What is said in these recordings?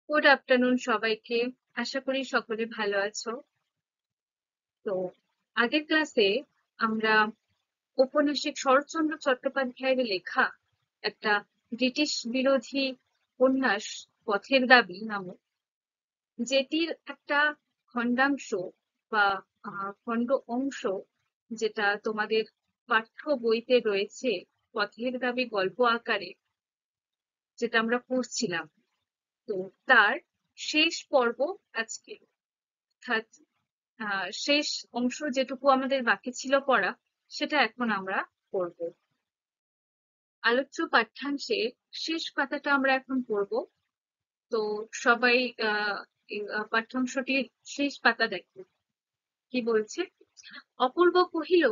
Good afternoon সবাইকে। আশা করি সকলে ভালো আছো। তো আগের ক্লাসে আমরা ঔপন্যাসিক শরৎচন্দ্র চট্টোপাধ্যায়ের লেখা একটা ব্রিটিশ বিরোধী উপন্যাস পথের দাবি নামক, যেটির একটা খণ্ডাংশ বা খণ্ড অংশ যেটা তোমাদের পাঠ্য বইতে রয়েছে পথের দাবি গল্প আকারে, যেটা আমরা পড়ছিলাম। তো তার শেষ পর্ব আজকে, অর্থাৎ শেষ অংশ যেটুকু আমাদের বাকি ছিল পড়া, সেটা এখন আমরা পড়ব। আলোচ্য পাঠ্যাংশের শেষ পাতাটা আমরা এখন পড়ব। তো সবাই পাঠ্যাংশটির শেষ পাতা দেখো কি বলছে। অপূর্ব কহিল,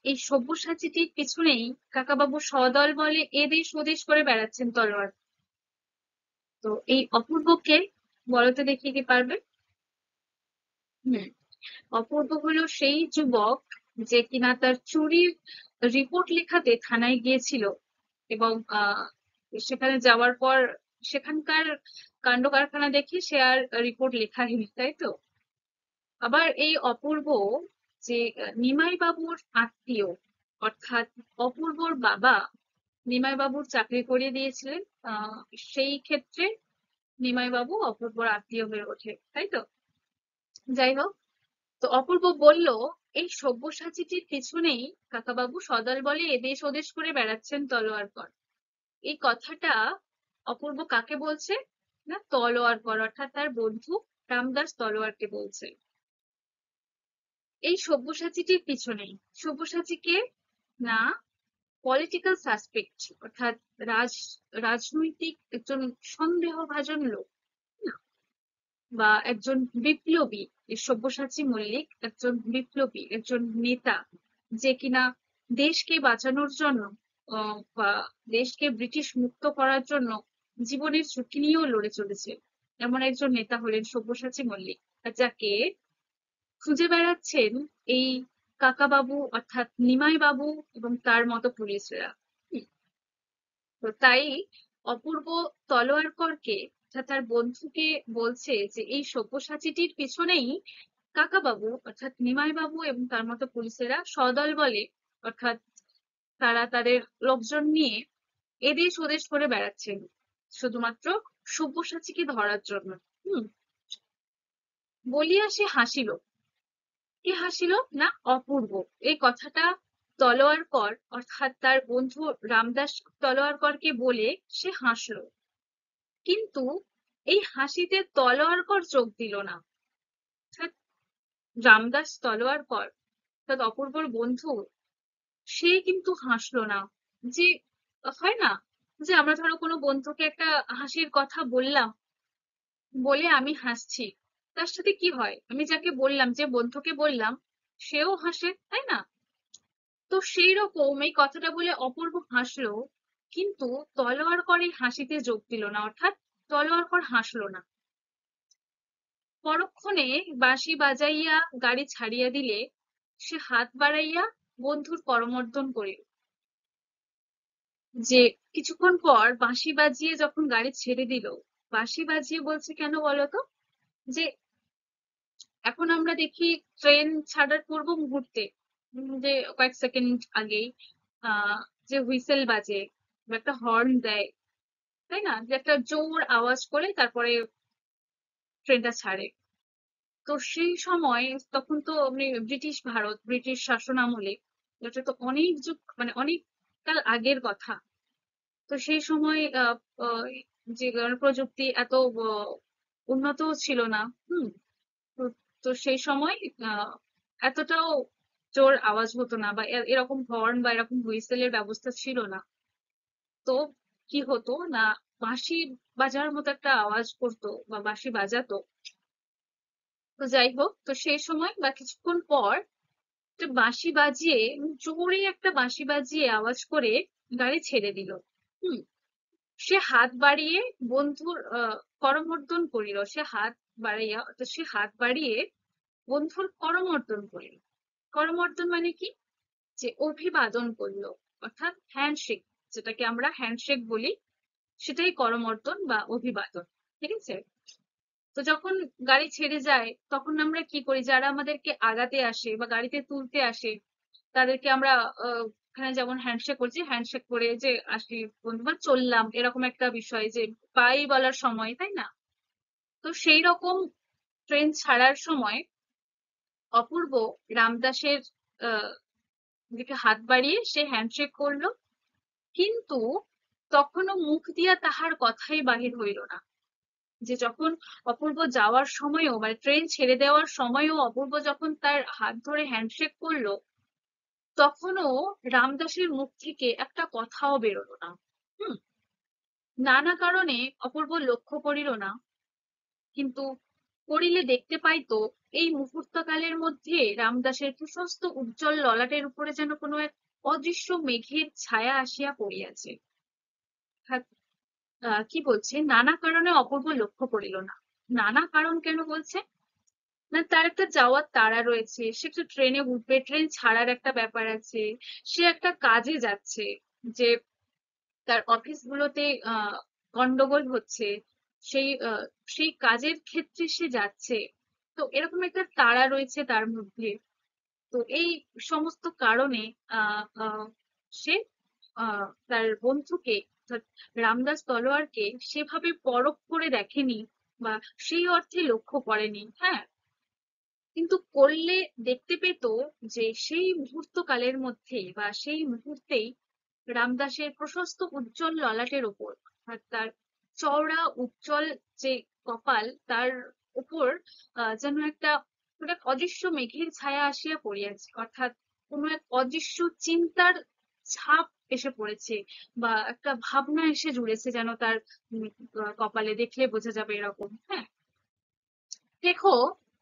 এই সব্যসাচীটির পিছনেই কাকাবাবু সদল বলে এদেশ ওদেশ করে বেড়াচ্ছেন তলোয়ার। তো এই অপূর্বকে বলতে দেখি কি পারবে? হুম, অপূর্ব হলো সেই যুবক যে কিনা তার চুরির রিপোর্ট লেখাতে থানায় গিয়েছিল এবং সেখানে যাওয়ার পর সেখানকার কাণ্ড কারখানা দেখে সে আর রিপোর্ট লেখায়নি, তাই তো? আবার এই অপূর্ব যে নিমাই বাবুর আত্মীয়, অর্থাৎ অপূর্বর বাবা নিমাই বাবুর চাকরি করিয়ে দিয়েছিলেন। সেই ক্ষেত্রে নিমাই বাবু অপূর্বর আত্মীয় হয়ে ওঠে, তাই তো? যাই হোক, তো অপূর্ব বলল, এই সব্যসাচীটির পিছনেই কাকাবাবু সদল বলে এদেশ ওদেশ করে বেড়াচ্ছেন তলোয়ার কর। এই কথাটা অপূর্ব কাকে বলছে? না, তলোয়ার কর অর্থাৎ তার বন্ধু রামদাস তলোয়ারকে বলছে। এই সব্যসাচীটির পিছনেই, সব্যসাচীকে না, পলিটিক্যাল সাসপেক্ট অর্থাৎ রাজনৈতিক একজন সন্দেহভাজন লোক, না, বা একজন বিপ্লবী। এই সব্যসাচী মল্লিক একজন বিপ্লবী, একজন নেতা, যে কিনা দেশকে বাঁচানোর জন্য বা দেশকে ব্রিটিশ মুক্ত করার জন্য জীবনের ঝুঁকি নিয়েও লড়ে চলেছে। এমন একজন নেতা হলেন সব্যসাচী মল্লিক, যাকে খুঁজে বেড়াচ্ছেন এই কাকাবাবু অর্থাৎ নিমাই বাবু এবং তার মতো পুলিশরা। তো তাই অপূর্ব তলোয়ারকরকে অর্থাৎ তার বন্ধুকে বলছে যে এই সব্যসাচীটির পিছনেই কাকাবাবু অর্থাৎ নিমাই বাবু এবং তার মতো পুলিশেরা সদল বলে, অর্থাৎ তারা তাদের লোকজন নিয়ে এদেশ ওদেশ করে বেড়াচ্ছেন শুধুমাত্র সব্যসাচীকে ধরার জন্য। হুম, বলিয়া সে হাসিল। কে হাসিল? না, অপূর্ব। এই কথাটা তলোয়ারকর অর্থাৎ তার বন্ধু রামদাস তলোয়ারকরকে বলে সে হাসলো, কিন্তু এই হাসিতে তলোয়ারকর যোগ দিল না। অর্থাৎ রামদাস তলোয়ারকর অর্থাৎ অপূর্বর বন্ধু, সে কিন্তু হাসলো না। যে হয় না, যে আমরা ধরো কোনো বন্ধুকে একটা হাসির কথা বললাম, বলে আমি হাসছি, তার সাথে কি হয়, আমি যাকে বললাম, যে বন্ধুকে বললাম, সেও হাসে, তাই না? তো সেই রকম এই কথাটা বলে অপূর্ব হাসলো, কিন্তু তলোয়ারকর এই হাসিতে যোগ দিল না, অর্থাৎ তলোয়ারকর হাসলো না। পরক্ষণে বাঁশি বাজাইয়া গাড়ি ছাড়িয়া দিলে সে হাত বাড়াইয়া বন্ধুর করমর্দন করিল। যে কিছুক্ষণ পর বাঁশি বাজিয়ে যখন গাড়ি ছেড়ে দিল, বাঁশি বাজিয়ে বলছে কেন বলতো? যে এখন আমরা দেখি ট্রেন ছাড়ার পূর্ব মুহূর্তে, যে কয়েক সেকেন্ড আগেই যে হুইসেল বাজে বা একটা হর্ন দেয়, তাই না, যে একটা জোর আওয়াজ করে তারপরে ট্রেনটা ছাড়ে। তো সেই সময়, তখন তো ব্রিটিশ ভারত, ব্রিটিশ শাসন আমলে, এটা তো অনেক যুগ মানে অনেক কাল আগের কথা। তো সেই সময় যে প্রযুক্তি এত উন্নত ছিল না। হুম, তো তো সেই সময় আহ, এতটাও জোর আওয়াজ হতো না, বা এরকম হর্ন বা এরকম হুইসেলের ব্যবস্থা ছিল না। তো কি হতো না, বাঁশি বাজার মতো একটা আওয়াজ করতো বা বাঁশি বাজাতো। তো যাই হোক, তো সেই সময় বা কিছুক্ষণ পর একটা বাঁশি বাজিয়ে, জোরে একটা বাঁশি বাজিয়ে আওয়াজ করে গাড়ি ছেড়ে দিল। হুম, সে হাত বাড়িয়ে বন্ধুর করমর্দন করিল। সে হাত বাড়াইয়া, তো সে হাত বাড়িয়ে বন্ধুর করমর্দন করিল। করমর্দন মানে কি? যে অভিবাদন করলো, অর্থাৎ হ্যান্ডশেক, যেটাকে আমরা হ্যান্ডশেক বলি, সেটাই করমর্দন বা অভিবাদন। ঠিক আছে? তো যখন গাড়ি ছেড়ে যায় তখন আমরা কি করি, যারা আমাদেরকে আগাতে আসে বা গাড়িতে তুলতে আসে তাদেরকে আমরা ওখানে যেমন হ্যান্ডশেক করছি, হ্যান্ডশেক করে যে আসি বন্ধু বা চললাম, এরকম একটা বিষয় যে বাই বলার সময়, তাই না? তো সেই রকম ট্রেন ছাড়ার সময় অপূর্ব রামদাসের আহ দিকে হাত বাড়িয়ে সে হ্যান্ডশেক করলো, কিন্তু তখনও মুখ দিয়া তাহার কথাই বাহির হইল না। যে যখন অপূর্ব যাওয়ার সময়ও মানে ট্রেন ছেড়ে দেওয়ার সময়ও অপূর্ব যখন তার হাত ধরে হ্যান্ডশেক করলো, তখনও রামদাসের মুখ থেকে একটা কথাও বেরোলো না। হুম। নানা কারণে অপূর্ব লক্ষ্য করিল না, কিন্তু করিলে দেখতে পাইতো এই মুহূর্তকালের মধ্যে রামদাসের প্রশস্ত উজ্জ্বল ললাটের উপরে যেন কোনো এক অদৃশ্য মেঘের ছায়া আসিয়া পড়িয়াছে। অর্থাৎ কি বলছে, নানা কারণে অপূর্ব লক্ষ্য করিল না। নানা কারণ কেন বলছে না, তার একটা যাওয়ার তাড়া রয়েছে, সে একটা ট্রেনে উঠবে, ট্রেন ছাড়ার একটা ব্যাপার আছে, সে একটা কাজে যাচ্ছে, যে তার অফিস গুলোতে গন্ডগোল হচ্ছে, সেই সেই কাজের ক্ষেত্রে সে যাচ্ছে। তো এরকম একটা তাড়া রয়েছে তার মধ্যে। তো এই সমস্ত কারণে আহ আহ, সে তার বন্ধুকে অর্থাৎ রামদাস তলোয়ারকে সেভাবে পরখ করে দেখেনি বা সেই অর্থে লক্ষ্য করেনি। হ্যাঁ, কিন্তু করলে দেখতে পেত যে সেই মুহূর্ত কালের মধ্যে বা সেই মুহূর্তেই রামদাসের প্রশস্ত উজ্জ্বল ললাটের ওপর, অর্থাৎ তার চওড়া উজ্জ্বল যে কপাল, তার উপর যেন একটা কোনো এক অদৃশ্য মেঘের ছায়া আসিয়া পড়িয়াছে, অর্থাৎ কোনো এক অদৃশ্য চিন্তার ছাপ এসে পড়েছে বা একটা ভাবনা এসে জুড়েছে, যেন তার কপালে দেখলে বোঝা যাবে এরকম। হ্যাঁ, দেখো,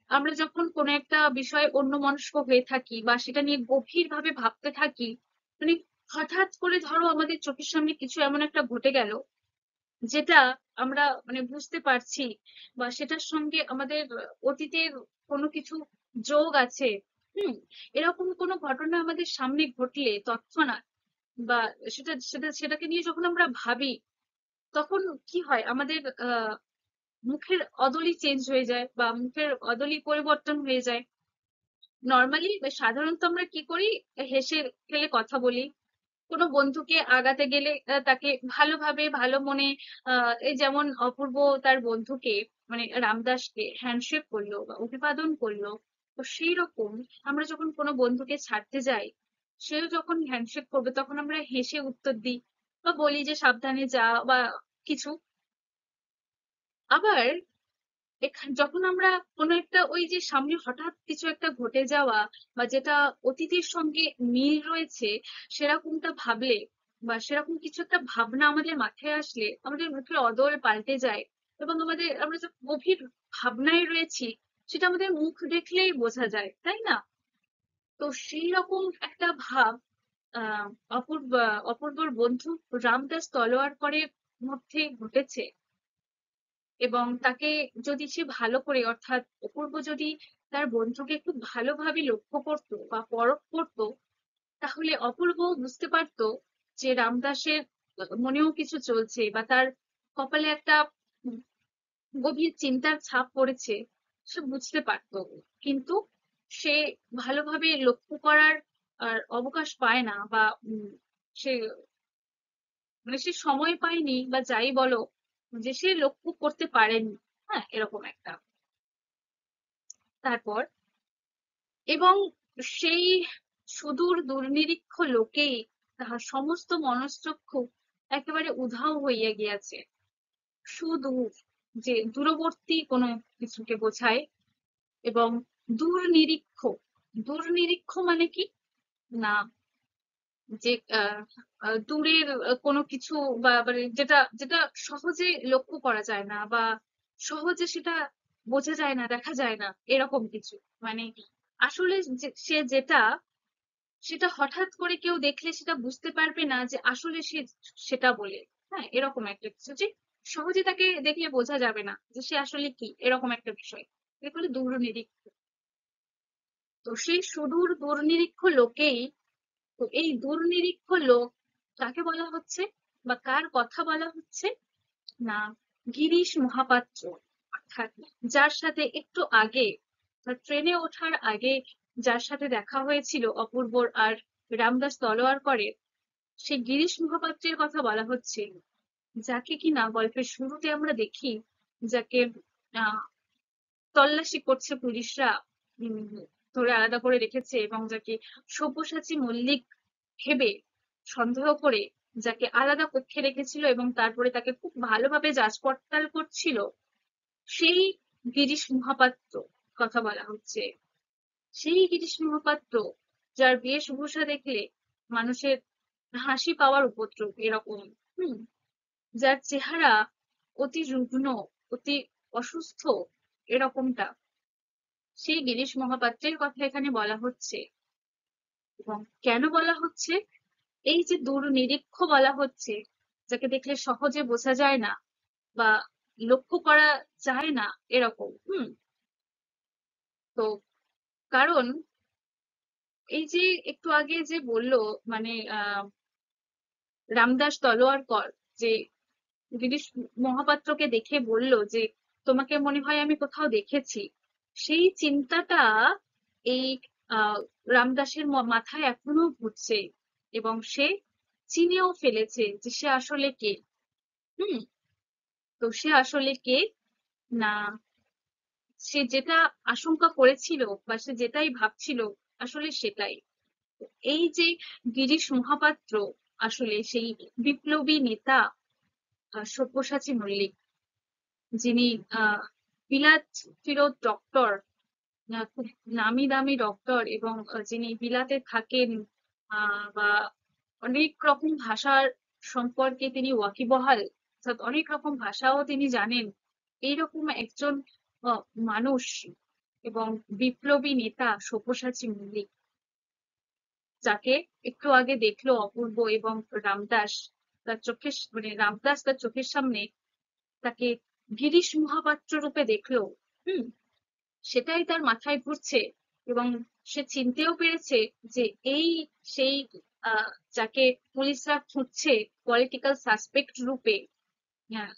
আমরা যখন কোনো একটা বিষয়ে অন্যমনস্ক হয়ে থাকি বা সেটা নিয়ে গভীর ভাবে ভাবতে থাকি, মানে হঠাৎ করে ধরো আমাদের চোখের সামনে কিছু এমন একটা ঘটে গেল যেটা আমরা মানে বুঝতে পারছি, বা সেটার সঙ্গে আমাদের অতীতের কোনো কিছু যোগ আছে। হুম। এরকম কোনো ঘটনা আমাদের সামনে ঘটলে তৎক্ষণাৎ বা সেটাকে নিয়ে যখন আমরা ভাবি, তখন কি হয়, আমাদের মুখের অদলই চেঞ্জ হয়ে যায় বা মুখের অদলই পরিবর্তন হয়ে যায়। নর্মালি সাধারণত আমরা কি করি, হেসে খেলে কথা বলি। কোনো বন্ধুকে আগাতে গেলে তাকে ভালোভাবে ভালো মনে এই যেমন অপূর্ব তার বন্ধুকে মানে রামদাসকে হ্যান্ডশেক করলো বা অভিবাদন করলো, তো সেই রকম আমরা যখন কোনো বন্ধুকে ছাড়তে যাই, সেও যখন হ্যান্ডশেক করবে তখন আমরা হেসে উত্তর দিই বা বলি যে সাবধানে যা বা কিছু। আবার যখন আমরা কোনো একটা ওই যে সামনে হঠাৎ কিছু একটা ঘটে যাওয়া বা যেটা অতীতের সঙ্গে মিল রয়েছে সেরকমটা ভাবলে বা সেরকম কিছু একটা ভাবনা আমাদের মাথায় আসলে আমাদের মুখের অদল পাল্টে যায়, এবং আমরা যে গভীর ভাবনায় রয়েছি সেটা আমাদের মুখ দেখলেই বোঝা যায়, তাই না? তো সেই রকম একটা ভাব আহ অপূর্বর বন্ধু রামদাস তলোয়ারকরের মধ্যে ঘটেছে। এবং তাকে যদি সে ভালো করে, অর্থাৎ অপূর্ব যদি তার বন্ধুকে খুব ভালোভাবে লক্ষ্য করতো বা পরখ করতো, তাহলে অপূর্ব বুঝতে পারতো যে রামদাসের মনেও কিছু চলছে বা তার কপালে একটা উম গভীর চিন্তার ছাপ পড়েছে, সে বুঝতে পারতো। কিন্তু সে ভালোভাবে লক্ষ্য করার আর অবকাশ পায় না, বা সে মানে সে সময় পায়নি বা যাই বলো, যে সে লক্ষ্য করতে পারেনি। হ্যাঁ, এরকম একটা। তারপর এবং সেই সুদূর দুর্নিরীক্ষ লোকেই তাহার সমস্ত মনশ্চক্ষু একেবারে উধাও হইয়া গিয়াছে। সুদূর, যে দূরবর্তী কোনো কিছুকে বোঝায়। এবং দুর্নিরীক্ষ, দুর্নিরীক্ষ মানে কি না, যে দূরের কোনো কিছু বা মানে যেটা যেটা সহজে লক্ষ্য করা যায় না বা সহজে সেটা বোঝা যায় না, দেখা যায় না, এরকম কিছু। মানে আসলে সে যেটা, সেটা হঠাৎ করে কেউ দেখলে সেটা বুঝতে পারবে না যে আসলে সে সেটা বলে। হ্যাঁ, এরকম একটা কিছু যে সহজে তাকে দেখলে বোঝা যাবে না যে সে আসলে কি, এরকম একটা বিষয়। এগুলো দূরনিরীক্ষ। তো সেই সুদূর দুর্নিরীক্ষ লোকেই, তো এই দুর্নিরীক্ষ লোক কাকে বলা হচ্ছে বা কার কথা বলা হচ্ছে না, গিরিশ মহাপাত্র, অর্থাৎ যার সাথে একটু আগে ট্রেনে ওঠার আগে যার সাথে দেখা হয়েছিল অপূর্বর আর রামদাস তলোয়ারকরের, সেই গিরিশ মহাপাত্রের কথা বলা হচ্ছে, যাকে কিনা গল্পের শুরুতে আমরা দেখি, যাকে আহ তল্লাশি করছে পুলিশরা, ধরে আলাদা করে রেখেছে, এবং যাকে সব্যসাচী মল্লিক ভেবে সন্দেহ করে যাকে আলাদা কক্ষে রেখেছিল এবং তারপরে তাকে খুব ভালোভাবে যাচ পড়তাল করছিল, সেই গিরিশ মহাপাত্র কথা বলা হচ্ছে। সেই গিরিশ মহাপাত্র যার বেশভূষা দেখলে মানুষের হাসি পাওয়ার উপদ্রব এরকম, হম যার চেহারা অতি রুগ্ন, অতি অসুস্থ এরকমটা, সেই গিরিশ মহাপাত্রের কথা এখানে বলা হচ্ছে। এবং কেন বলা হচ্ছে? এই যে দুর্নিরীক্ষ বলা হচ্ছে, যাকে দেখলে সহজে বোঝা যায় না বা লক্ষ্য করা যায় না এরকম, তো কারণ এই যে একটু আগে যে বললো, মানে রামদাস তলোয়ারকর যে গিরিশ মহাপাত্রকে দেখে বলল যে তোমাকে মনে হয় আমি কোথাও দেখেছি, সেই চিন্তাটা এই আহ রামদাসের মাথায় এখনো ঘুরছে, এবং সে চিনেও ফেলেছে যে সে আসলে কে। হুম তো সে আসলে কে না, সে যেটা আশঙ্কা করেছিল বা সে যেটাই ভাবছিল আসলে সেটাই। এই যে গিরিশ মহাপাত্র আসলে সেই বিপ্লবী নেতা সব্যসাচী মল্লিক, যিনি বিলাত ফিরোজ ডক্টর, খুব নামি দামি ডক্টর, এবং যিনি বিলাতে থাকেন, বা অনেক রকম ভাষার সম্পর্কে তিনি ওয়াকিবহাল, অর্থাৎ অনেক রকম ভাষাও তিনি জানেন, এইরকম একজন আহ, মানুষ এবং বিপ্লবী নেতা সব্যসাচী মল্লিক, যাকে একটু আগে দেখলো অপূর্ব এবং রামদাস তার চোখের, মানে রামদাস তার চোখের সামনে তাকে গিরিশ মহাপাত্র রূপে দেখলো, হুম সেটাই তার মাথায় ঘুরছে। এবং সে চিনতেও পেরেছে যে এই সেই যাকে পুলিশরা খুঁজছে পলিটিক্যাল সাসপেক্ট রূপে, আহ,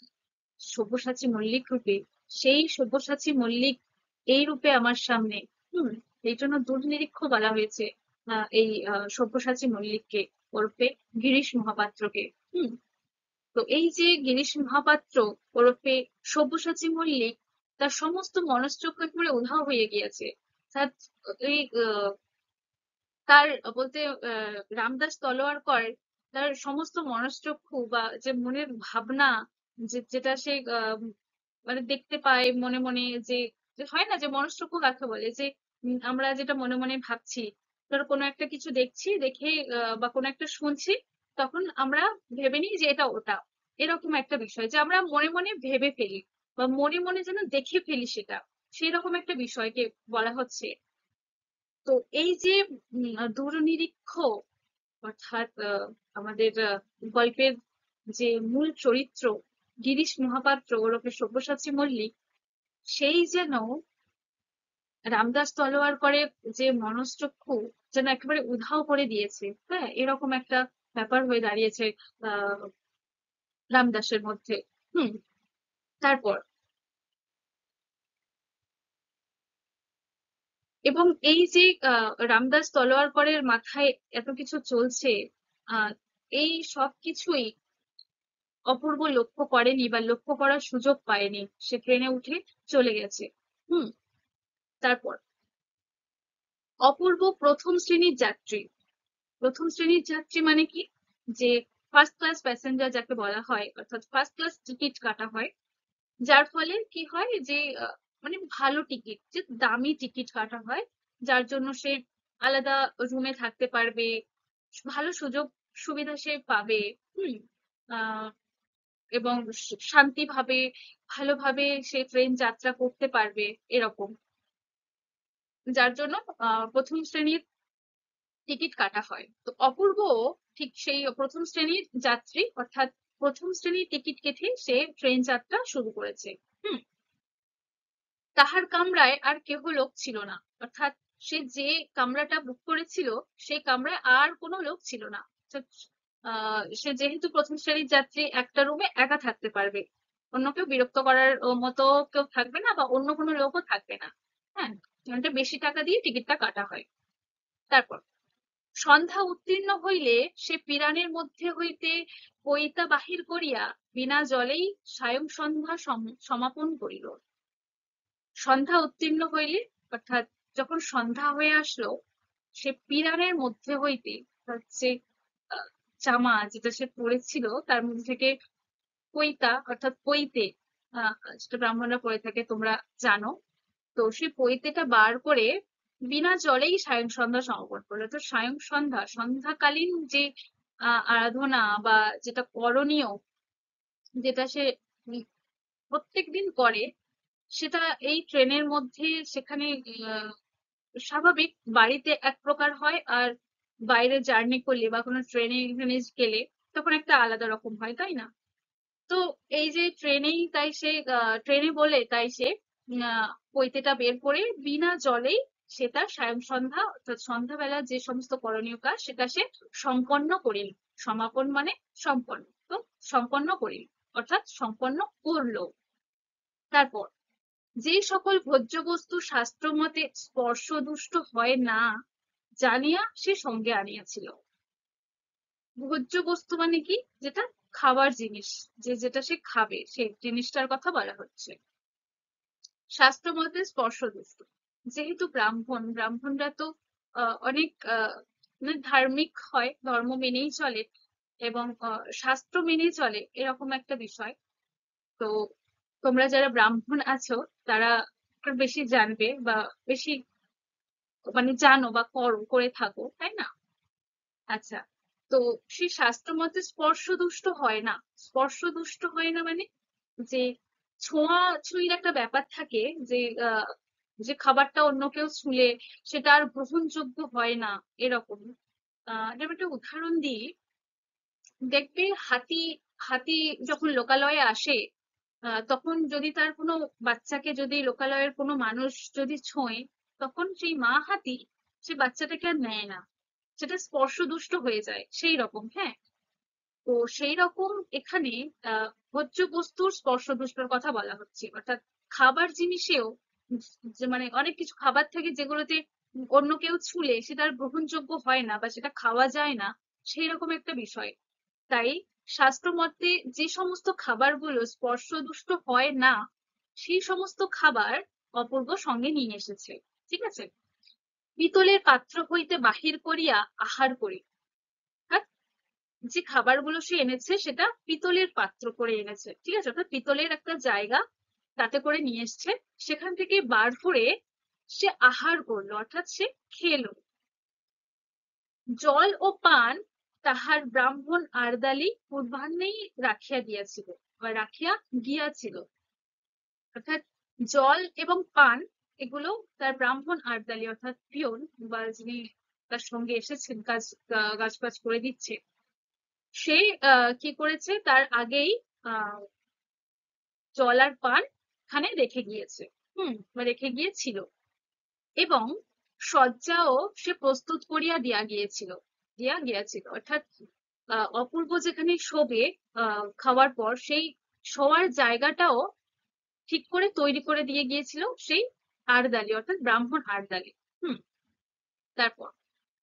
সব্যসাচী মল্লিক রূপে, সেই সব্যসাচী মল্লিক এই রূপে আমার সামনে। হুম এই জন্য দুর্নিরীক্ষ বলা হয়েছে এই সব্যসাচী মল্লিককে, ওরফে গিরিশ মহাপাত্রকে। হুম তো এই যে গিরিশ মহাপাত্র ওরফে সব্যসাচী মল্লিক, তার সমস্ত মনশ্চক্র একেবারে উধাও হয়ে গিয়েছে। তার এই তার বলতে রামদাস তলোয়ারকর তার সমস্ত মনশ্চক্ষু বা যে মনের ভাবনা, যেটা সে মানে দেখতে পায় মনে মনে, যে যে হয় না যে মনশ্চক্ষু কাকে বলে, যে আমরা যেটা মনে মনে ভাবছি, ধরো কোনো একটা কিছু দেখছি, দেখে বা কোনো একটা শুনছি, তখন আমরা ভেবে নিই যে এটা ওটা, এরকম একটা বিষয় যে আমরা মনে মনে ভেবে ফেলি বা মনে মনে যেন দেখে ফেলি, সেটা সেই রকম একটা বিষয়কে বলা হচ্ছে। তো এই যে দুর্নিরীক্ষ, অর্থাৎ আমাদের গল্পের যে মূল চরিত্র গিরিশ মহাপাত্র ওরফে সব্যসাচী মল্লিক, সেই যেন রামদাস তলোয়ারকরের যে মনশ্চক্ষু যেন একেবারে উধাও করে দিয়েছে, হ্যাঁ এরকম একটা ব্যাপার হয়ে দাঁড়িয়েছে আহ রামদাসের মধ্যে। হুম তারপর এবং এই যে রামদাস তলোয়ারকরের মাথায় এত কিছু চলছে, আহ এই সব কিছুই অপূর্ব লক্ষ্য করেনি বা লক্ষ্য করার সুযোগ পায়নি, সে ট্রেনে উঠে চলে গেছে। হুম তারপর অপূর্ব প্রথম শ্রেণীর যাত্রী। প্রথম শ্রেণীর যাত্রী মানে কি? যে ফার্স্ট ক্লাস প্যাসেঞ্জার যাকে বলা হয়, অর্থাৎ ফার্স্ট ক্লাস টিকিট কাটা হয়, যার ফলে কি হয় যে মানে ভালো টিকিট, যে দামি টিকিট কাটা হয়, যার জন্য সে আলাদা রুমে থাকতে পারবে, ভালো সুযোগ সুবিধা সে পাবে। হুম আহ এবং শান্তিভাবে ভালোভাবে সে ট্রেন যাত্রা করতে পারবে এরকম, যার জন্য প্রথম শ্রেণীর টিকিট কাটা হয়। তো অপূর্ব ঠিক সেই প্রথম শ্রেণীর যাত্রী, অর্থাৎ প্রথম শ্রেণীর টিকিট কেটে সে ট্রেন যাত্রা শুরু করেছে। হুম তাহার কামরায় আর কেহ লোক ছিল না, অর্থাৎ সে যে কামরাটা বুক করেছিল সেই কামরায় আর কোনো লোক ছিল না। তো, সে যেহেতু প্রথম শ্রেণীর যাত্রী একটা রুমে একা থাকতে পারবে, অন্য কেউ বিরক্ত করার মতো কেউ থাকবে না, বা অন্য কোনো লোকও থাকবে না। হ্যাঁ, এটা বেশি টাকা দিয়ে টিকিটটা কাটা হয়। তারপর সন্ধ্যা উত্তীর্ণ হইলে সে পিরানের মধ্যে হইতে পইতা বাহির করিয়া বিনা জলেই সায়ং সন্ধ্যা সমাপন করিল। সন্ধ্যা উত্তীর্ণ হইলে, অর্থাৎ যখন সন্ধ্যা হয়ে আসলো, সে পিরানের মধ্যে হইতে, হচ্ছে আহ, জামা যেটা সে পরেছিল তার মধ্যে থেকে পইতা অর্থাৎ পইতে, যেটা ব্রাহ্মণরা পরে থাকে তোমরা জানো। তো সেই পৈতেটা বার করে বিনা জলেই সায়ং সন্ধ্যা সমাপন করলো। তো সায়ং সন্ধ্যা, সন্ধ্যাকালীন যে আরাধনা বা যেটা করণীয়, যেটা সে প্রত্যেক দিন করে, সেটা এই ট্রেনের মধ্যে সেখানে আহ, স্বাভাবিক বাড়িতে এক প্রকার হয়, আর বাইরে জার্নি করলে বা কোনো ট্রেনে এখানে গেলে তখন একটা আলাদা রকম হয়, তাই না? তো এই যে ট্রেনেই, তাই সে ট্রেনে বলে তাই সে পৈতেটা বের করে বিনা জলেই সে তার সায়ং সন্ধ্যা অর্থাৎ সন্ধ্যাবেলা যে সমস্ত করণীয় কাজ সেটা সে সম্পন্ন করিল। সমাপন মানে সম্পন্ন, তো সম্পন্ন করিল অর্থাৎ সম্পন্ন করলো। তারপর যে সকল ভোজ্য বস্তু শাস্ত্র মতে স্পর্শদুষ্ট হয় না জানিয়া সে সঙ্গে আনিয়াছিল। ভোজ্য বস্তু মানে কি? যেটা খাবার জিনিস, যেটা সে খাবে সেই জিনিসটার কথা বলা হচ্ছে। শাস্ত্র মতে স্পর্শদুষ্ট, যেহেতু ব্রাহ্মণরা তো অনেক মানে ধার্মিক হয়, ধর্ম মেনেই চলে এবং শাস্ত্র মেনেই চলে, এরকম একটা বিষয়। তো তোমরা যারা ব্রাহ্মণ আছো তারা একটু বেশি জানবে বা বেশি মানে জানো বা করে থাকো, তাই না? আচ্ছা, তো সেই শাস্ত্র মতে স্পর্শদুষ্ট হয় না। স্পর্শদুষ্ট হয় না মানে যে ছোঁয়াছুঁয়ির একটা ব্যাপার থাকে, যে যে খাবারটা অন্য কেউ ছুঁলে সেটা আর গ্রহণযোগ্য হয় না, এরকম। যেমন একটা উদাহরণ দিই, দেখবে হাতি হাতি যখন লোকালয়ে আসে, তখন যদি তার কোনো বাচ্চাকে, যদি লোকালয়ের কোনো মানুষ যদি ছোঁয়, তখন সেই মা হাতি সে বাচ্চাটাকে আর নেয় না, সেটা স্পর্শদুষ্ট হয়ে যায়, সেই রকম। হ্যাঁ, তো সেই রকম এখানে ভোজ্য বস্তুর স্পর্শদুষ্টর কথা বলা হচ্ছে, অর্থাৎ খাবার জিনিসেও যে মানে অনেক কিছু খাবার থাকে যেগুলোতে অন্য কেউ ছুলে সেটা আর গ্রহণযোগ্য হয় না বা সেটা খাওয়া যায় না, সেই রকম একটা বিষয়। তাই শাস্ত্র মতে যে সমস্ত খাবারগুলো স্পর্শদুষ্ট হয় না, সেই সমস্ত খাবার অপূর্ব সঙ্গে নিয়ে এসেছে। ঠিক আছে? পিতলের পাত্র হইতে বাহির করিয়া আহার করি। যে খাবারগুলো সে এনেছে সেটা পিতলের পাত্র করে এনেছে, ঠিক আছে, অর্থাৎ পিতলের একটা জায়গা তাতে করে নিয়ে এসছে, সেখান থেকে বার করে সে আহার করলো অর্থাৎ সে খেলো। জল ও পান তাহার ব্রাহ্মণ আর্দালি পূর্বাহ্নেই রাখিয়া দিয়াছিল বা রাখিয়া গিয়াছিল। অর্থাৎ জল এবং পান এগুলো তার ব্রাহ্মণ আর্দালি অর্থাৎ পিয়ন বা যিনি তার সঙ্গে এসেছেন কাজ বাজ করে দিচ্ছে, সে কি করেছে, তার আগেই আহ জল আর পান খানে রেখে গিয়েছে। বা রেখে গিয়েছিল, এবং শয্যাও সে প্রস্তুত করিয়া দিয়া গিয়েছিল অর্থাৎ অপূর্ব যেখানে শোবে খাওয়ার পর, সেই শোয়ার জায়গাটাও ঠিক করে তৈরি করে দিয়ে গিয়েছিল সেই আরদালি অর্থাৎ ব্রাহ্মণ আরদালি। হুম তারপর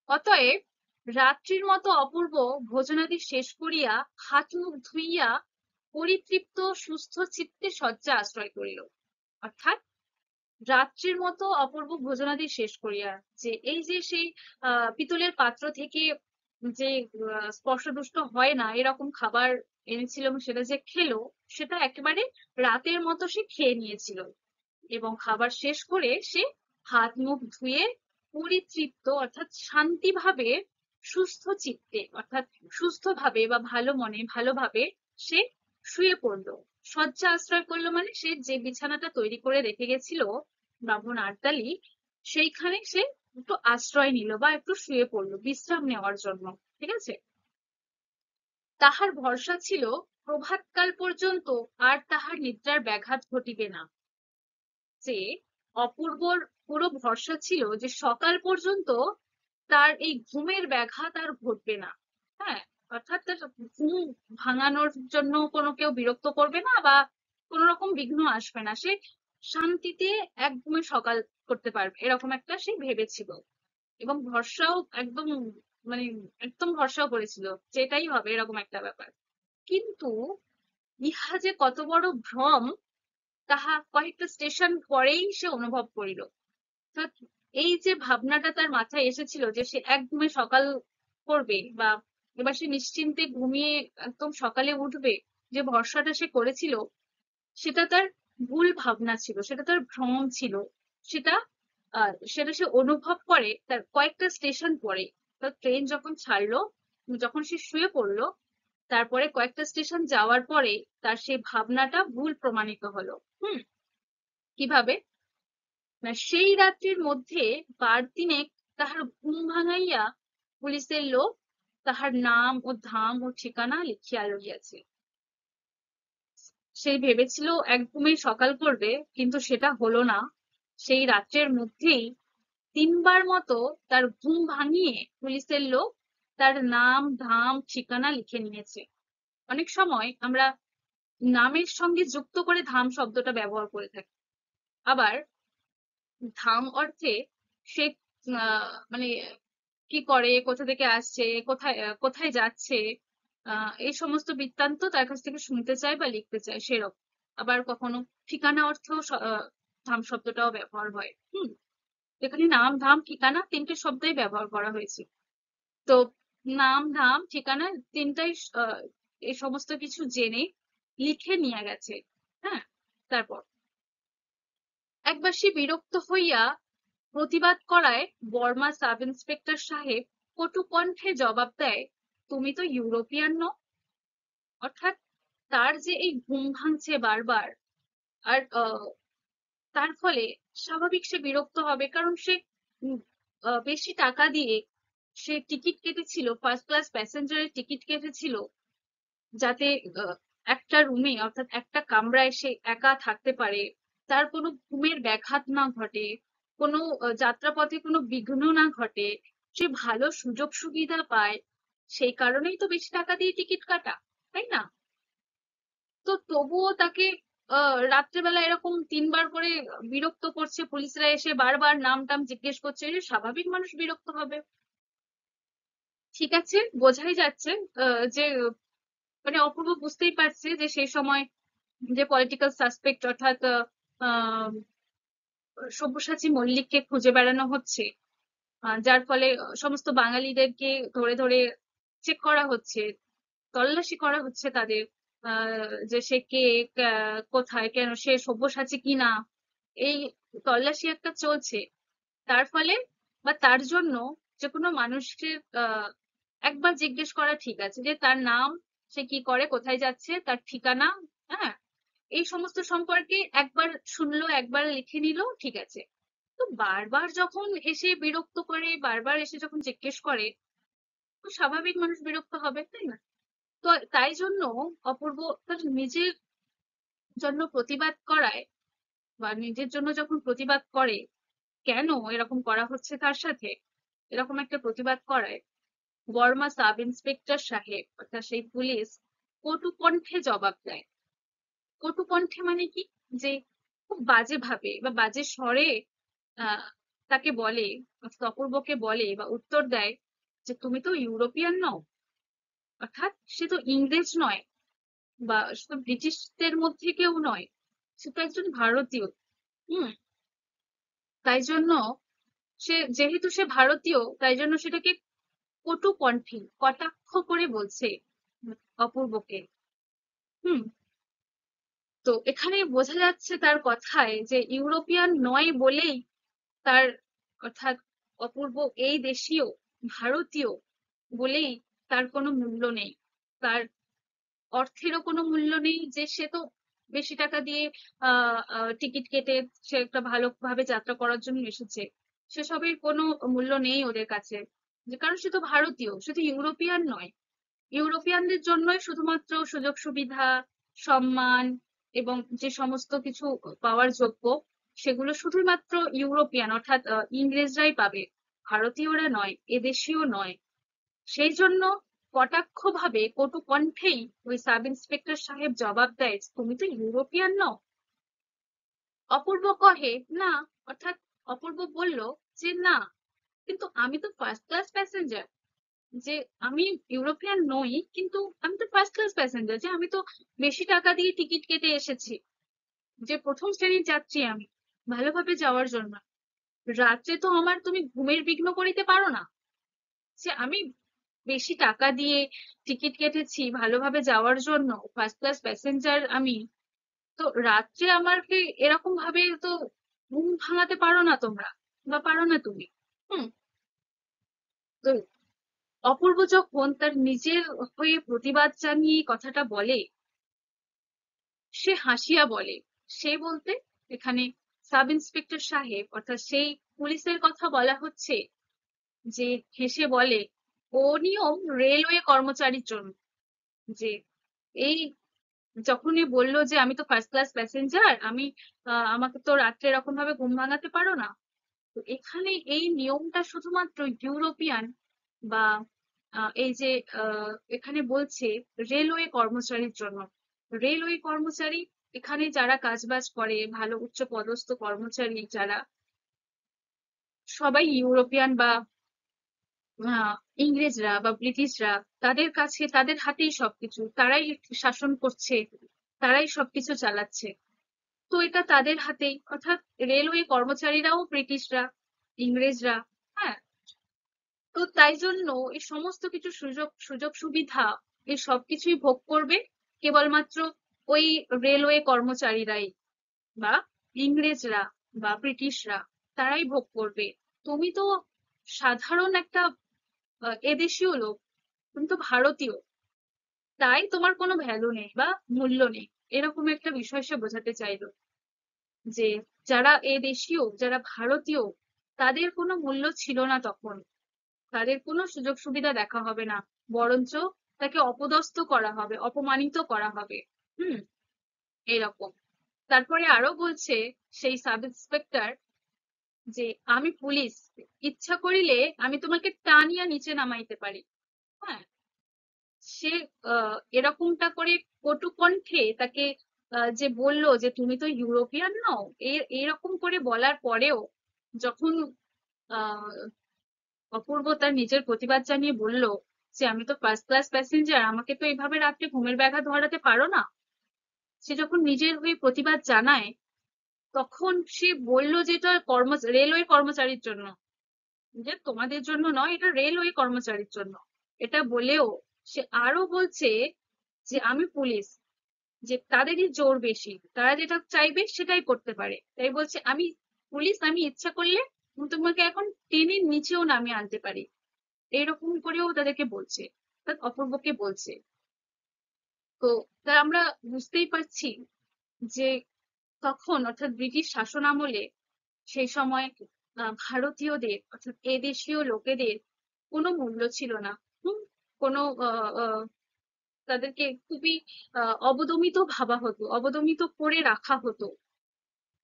অতএব রাত্রির মতো অপূর্ব ভোজনাদি শেষ করিয়া হাত মুখ ধুইয়া পরিতৃপ্ত সুস্থ চিত্তে শয্যা আশ্রয় করিল। অর্থাৎ রাত্রির মতো অপূর্ব ভোজনাদি শেষ করিয়া, যে এই যে সেই পিতলের পাত্র থেকে যে স্পর্শদুষ্ট হয় না এরকম খাবার এনেছিল এবং সেটা যে খেলো, সেটা একেবারে রাতের মতো সে খেয়ে নিয়েছিল, এবং খাবার শেষ করে সে হাত মুখ ধুয়ে পরিতৃপ্ত অর্থাৎ শান্তিভাবে, সুস্থ চিত্তে অর্থাৎ সুস্থভাবে বা ভালো মনে ভালোভাবে সে শুয়ে পড়লো। শয্যা আশ্রয় করলো মানে সে যে বিছানাটা তৈরি করে রেখে গেছিল ব্রাহ্মণ আর্দালি, সেইখানে সে একটু আশ্রয় নিল বা একটু শুয়ে পড়লো বিশ্রাম নেওয়ার জন্য। ঠিক আছে? তাহার ভরসা ছিল প্রভাতকাল পর্যন্ত আর তাহার নিদ্রার ব্যাঘাত ঘটিবে না। যে অপূর্বর পুরো ভরসা ছিল যে সকাল পর্যন্ত তার এই ঘুমের ব্যাঘাত আর ঘটবে না। হ্যাঁ, অর্থাৎ তার ঘুম ভাঙানোর জন্য কোনো কেউ বিরক্ত করবে না, বা কোনো রকম বিঘ্ন আসবে না, সে শান্তিতে একদমই সকাল করতে পারবে, এরকম একটা সে ভেবেছিল। এবং ভরসাও একদম, মানে একদম ভরসাও করেছিল যেটাই হবে, এরকম একটা ব্যাপার। কিন্তু ইহা যে কত বড় ভ্রম, তাহা কয়েকটা স্টেশন পরেই সে অনুভব করিল। অর্থাৎ এই যে ভাবনাটা তার মাথায় এসেছিল যে সে একদমই সকাল করবে, বা এবার সে নিশ্চিন্তে ঘুমিয়ে একদম সকালে উঠবে, যে ভরসাটা সে করেছিল, সেটা তার ভুল ভাবনা ছিল, সেটা তার ভ্রম ছিল। সেটা সেটা সে অনুভব করে তার কয়েকটা স্টেশন পরে। তার ট্রেন যখন ছাড়লো, যখন সে শুয়ে পড়লো, তারপরে কয়েকটা স্টেশন যাওয়ার পরে তার সেই ভাবনাটা ভুল প্রমাণিত হলো। কিভাবে? না, সেই রাত্রির মধ্যে বার তিনেক তাহার ঘুম ভাঙাইয়া পুলিশের লোক তাহার নাম ও ধাম ও ঠিকানা লিখিয়া লইয়াছে। সে ভেবেছিল একদমই সকাল করবে, কিন্তু সেটা হলো না। সেই রাত্রের মধ্যেই তিনবার মতো তার ঘুম ভাঙিয়ে পুলিশের লোক তার নাম ধাম ঠিকানা লিখে নিয়েছে। অনেক সময় আমরা নামের সঙ্গে যুক্ত করে ধাম শব্দটা ব্যবহার করে থাকি। আবার ধাম অর্থে সে মানে কি করে, কোথা থেকে আসছে, কোথায় কোথায় যাচ্ছে, এই সমস্ত বৃত্তান্ত তার কাছ থেকে শুনতে চায় বা লিখতে চায়, সেরকম। আবার কখনো ঠিকানা অর্থেও ধাম শব্দটাও ব্যবহার হয়। এখানে নাম ধাম ঠিকানা তিনটে শব্দই ব্যবহার করা হয়েছে। তো নাম ধাম ঠিকানা তিনটাই এই সমস্ত কিছু জেনে লিখে নিয়ে গেছে। হ্যাঁ, তারপর একবার সে বিরক্ত হইয়া প্রতিবাদ করায় বর্মা সাব ইন্সপেক্টর সাহেব কটু কণ্ঠে জবাব দেয়, তুমি তো ইউরোপিয়ান নও। অর্থাৎ তার যে এই ঘুম ভাঙছে বারবার, আর তার ফলে স্বাভাবিক সে বিরক্ত হবে, কারণ সে বেশি টাকা দিয়ে সে টিকিট কেটেছিল, ফার্স্ট ক্লাস প্যাসেঞ্জারের টিকিট কেটেছিল, যাতে একটা রুমে অর্থাৎ একটা কামরায় সে একা থাকতে পারে, তার কোনো ঘুমের ব্যাঘাত না ঘটে, কোনো যাত্রাপথে কোনো বিঘ্ন না ঘটে, সে ভালো সুযোগ সুবিধা পায়। সেই কারণেই তো বেশি টাকা দিয়ে টিকিট কাটা, তাই না? তো তবুও তাকে রাত্রেবেলা এরকম তিনবার করে বিরক্ত করছে, পুলিশরা এসে বারবার নাম টাম জিজ্ঞেস করছে, যে স্বাভাবিক মানুষ বিরক্ত হবে। ঠিক আছে, বোঝাই যাচ্ছে যে মানে অপূর্ব বুঝতেই পারছে যে সেই সময় যে পলিটিক্যাল সাসপেক্ট, অর্থাৎ আহ সব্যসাচী মল্লিককে খুঁজে বেড়ানো হচ্ছে, যার ফলে সমস্ত বাঙালিদেরকে ধরে ধরে চেক করা হচ্ছে, তল্লাশি করা হচ্ছে তাদের, যে সে কে, কোথায়, কেন, সে সব্যসাচী কিনা, এই তল্লাশি একটা চলছে। তার ফলে বা তার জন্য যে কোনো মানুষকে একবার জিজ্ঞেস করা ঠিক আছে, যে তার নাম, সে কি করে, কোথায় যাচ্ছে, তার ঠিকানা, হ্যাঁ, এই সমস্ত সম্পর্কে একবার শুনলো, একবার লিখে নিল, ঠিক আছে। তো বারবার যখন এসে বিরক্ত করে, বারবার এসে যখন জিজ্ঞেস করে, তো স্বাভাবিক মানুষ বিরক্ত হবে, তাই না? তো তাই জন্য অপূর্ব তার নিজের জন্য প্রতিবাদ করায়, বা নিজের জন্য যখন প্রতিবাদ করে, কেন এরকম করা হচ্ছে তার সাথে, এরকম একটা প্রতিবাদ করায় বর্মা সাব ইন্সপেক্টর সাহেব, অর্থাৎ সেই পুলিশ, কটু কণ্ঠে জবাব দেয়। কটু কণ্ঠে মানে কি? যে খুব বাজে ভাবে বা বাজে স্বরে আহ তাকে বলে, অর্থাৎ অপূর্বকে বলে বা উত্তর দেয়, যে তুমি তো ইউরোপিয়ান নও। অর্থাৎ সে তো ইংরেজ নয়, বা সে তো ব্রিটিশদের মধ্যে কেউ নয়, সে তো একজন ভারতীয়। হুম তাই জন্য যেহেতু সে ভারতীয়, তাই জন্য সেটাকে কটু কণ্ঠে কটাক্ষ করে বলছে অপূর্বকে। হুম তো এখানে বোঝা যাচ্ছে তার কথায় যে ইউরোপিয়ান নয় বলেই তার, অর্থাৎ অপূর্ব এই দেশীয়, ভারতীয় বলেই তার কোনো মূল্য নেই, তার অর্থেরও কোনো মূল্য নেই, যে সে তো বেশি টাকা দিয়ে টিকিট কেটে সে একটা ভালোভাবে যাত্রা করার জন্য এসেছে, সেসবের কোনো মূল্য নেই ওদের কাছে, যে কারণ সে তো ভারতীয়, সে তো ইউরোপিয়ান নয়। ইউরোপিয়ানদের জন্যই শুধুমাত্র সুযোগ সুবিধা, সম্মান এবং যে সমস্ত কিছু পাওয়ার যোগ্য, সেগুলো শুধুমাত্র ইউরোপিয়ান, অর্থাৎ ইংরেজরাই পাবে, ভারতীয়রা নয়, এদেশীয় নয়। সেই জন্য কটাক্ষ ভাবে কটু কণ্ঠেই ওই সাব ইন্সপেক্টর সাহেব জবাব দেয়, তুমি তো ইউরোপিয়ান নও। অপূর্ব কহে না, অর্থাৎ অপূর্ব বলল যে না, কিন্তু আমি তো ফার্স্ট ক্লাস প্যাসেঞ্জার, যে আমি ইউরোপিয়ান নই কিন্তু আমি তো ফার্স্ট ক্লাস প্যাসেঞ্জার, যে আমি তো বেশি টাকা দিয়ে টিকিট কেটে এসেছি, যে প্রথম শ্রেণীর যাত্রী আমি, ভালোভাবে যাওয়ার জন্য। রাত্রে তো আমার তুমি ঘুমের বিঘ্ন করিতে পারো না, যে আমি বেশি টাকা দিয়ে টিকিট কেটেছি ভালোভাবে যাওয়ার জন্য, ফার্স্ট ক্লাস প্যাসেঞ্জার আমি, তো রাত্রে আমাকে এরকম ভাবে তো ঘুম ভাঙাতে পারো না তোমরা, বা পারো না তুমি। হুম। তো অপূর্ব যখন তার নিজের হয়ে প্রতিবাদ জানিয়ে এই কথাটা বলে, সে হাসিয়া বলে, সে বলতে এখানে সাব ইন্সপেক্টর সাহেব, অর্থাৎ সেই পুলিশের কথা বলা হচ্ছে, যে হেসে বলে, ও নিয়ম রেলওয়ে কর্মচারীর জন্য। যে এই যখনই বললো যে আমি তো ফার্স্ট ক্লাস প্যাসেঞ্জার, আমি আমাকে তো রাত্রে এরকম ভাবে ঘুম ভাঙাতে পারো না, তো এখানে এই নিয়মটা শুধুমাত্র ইউরোপিয়ান বা এই যে এখানে বলছে রেলওয়ে কর্মচারীর জন্য। রেলওয়ে কর্মচারী, এখানে যারা কাজবাজ করে, ভালো উচ্চ পদস্থ কর্মচারী যারা, সবাই ইউরোপিয়ান বা আহ, ইংরেজরা বা ব্রিটিশরা, তাদের কাছে তাদের হাতেই সবকিছু, তারাই শাসন করছে, তারাই সবকিছু চালাচ্ছে। তো এটা তাদের হাতেই, অর্থাৎ রেলওয়ে কর্মচারীরাও ব্রিটিশরা, ইংরেজরা। হ্যাঁ। তো তাই জন্য এই সমস্ত কিছু সুযোগ সুযোগ সুবিধা, এই সবকিছুই ভোগ করবে কেবলমাত্র ওই রেলওয়ে কর্মচারীরাই, বা ইংরেজরা বা ব্রিটিশরা, তারাই ভোগ করবে। তুমি তো সাধারণ একটা এদেশীয় লোক, তুমি তো ভারতীয়, তাই তোমার কোনো ভ্যালু নেই বা মূল্য নেই, এরকম একটা বিষয় সে বোঝাতে চাইলো। যে যারা এদেশীয়, যারা ভারতীয়, তাদের কোনো মূল্য ছিল না তখন, তাদের কোনো সুযোগ সুবিধা দেখা হবে না, বরঞ্চ তাকে অপদস্থ করা হবে, অপমানিত করা হবে। হুম। এরকম। তারপরে আরো বলছে সেই সাব ইন্সপেক্টর, যে আমি পুলিশ, ইচ্ছা করিলে আমি তোমাকে টানিয়া নিচে নামাইতে পারি। হ্যাঁ। সে এরকমটা করে কটু কণ্ঠে তাকে যে বলল যে তুমি তো ইউরোপিয়ান নও, এরকম করে বলার পরেও যখন আহ অপূর্ব তার নিজের প্রতিবাদ জানিয়ে বলল যে আমি তো ফার্স্ট ক্লাস প্যাসেঞ্জার, আমাকে তো এইভাবে রাত্রে ঘুমের ব্যাঘাত ধরাতে পারো না, সে যখন নিজের হয়ে প্রতিবাদ জানায়, তখন সে বলল যে এটা রেলওয়ে কর্মচারীর জন্য, যে তোমাদের জন্য নয়, এটা রেলওয়ে কর্মচারীর জন্য। এটা বলেও সে আরো বলছে যে আমি পুলিশ, যে তাদেরই জোর বেশি, তারা যেটা চাইবে সেটাই করতে পারে, তাই বলছে আমি পুলিশ, আমি ইচ্ছা করলে তোমাকে এখন টেনে নিচেও নামিয়ে আনতে পারি, এইরকম করেও তাদেরকে বলছে, অর্থাৎ অপূর্বকে বলছে। তো তা আমরা বুঝতেই পারছি যে তখন, অর্থাৎ ব্রিটিশ শাসন আমলে, সেই সময় ভারতীয়দের, অর্থাৎ এদেশীয় লোকেদের কোনো মূল্য ছিল না। হুম। কোনো আহ আহ, তাদেরকে খুবই অবদমিত ভাবা হতো, অবদমিত করে রাখা হতো।